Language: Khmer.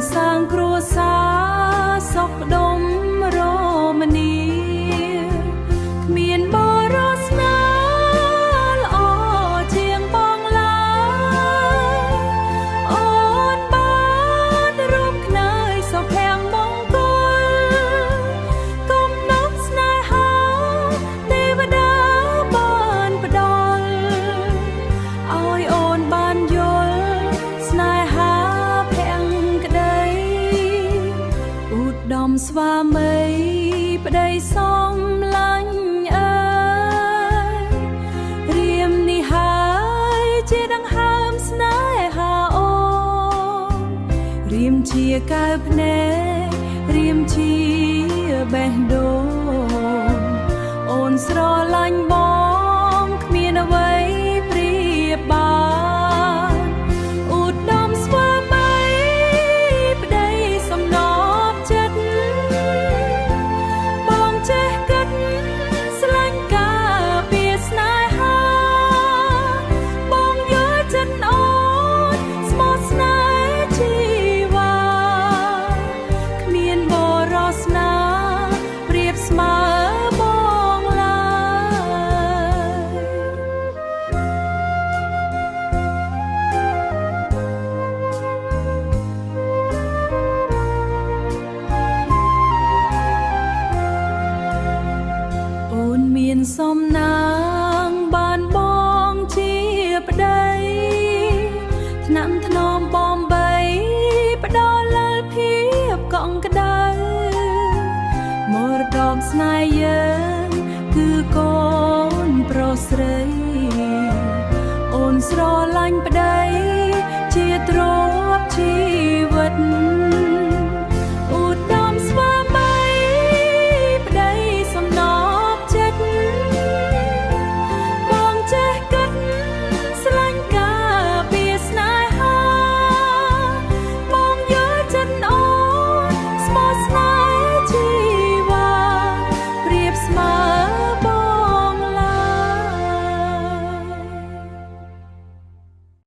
សាងគ្រួសារសុខដុមរមនាគ្មានបរស្នាល្អជាងបងឡើយអូនបានរូបខ្នើយសុភមង្គលគំនុំស្នេហាទេវតាបានផ្ដល់ឲ្យអូនបានយល់ស្នេហាភក្តីឧត្តមស្វាមីប្តីសំឡាញ់អើយរៀមនេះហើយជាដង្ហើមស្នេហាអូនរៀមជាកៅភ្នែករៀមជាបេះដូងអូនស្រឡាញ់បងគ្មានអ្វីប្រៀបបានឧត្តមស្វាមីប្តីសំណប់ចិត្តបងចេះគិតស្រឡាញ់ការពារស្នេហាបងយល់ចិត្តអូនស្មោះស្នេហ៍ជីវ៉ាគ្មានបរស្នាប្រៀបស្មើបងឡើយអូនមានសំណាងបានបងជាប្តីថ្នាំថ្នមបំបីផ្ដល់លលភាពកក់ក្ដៅមរតកស្នេហ៍យើងគឺកូនប្រុសស្រីអូនស្រឡាញ់ប្តីជាទ្រព្យជីវិត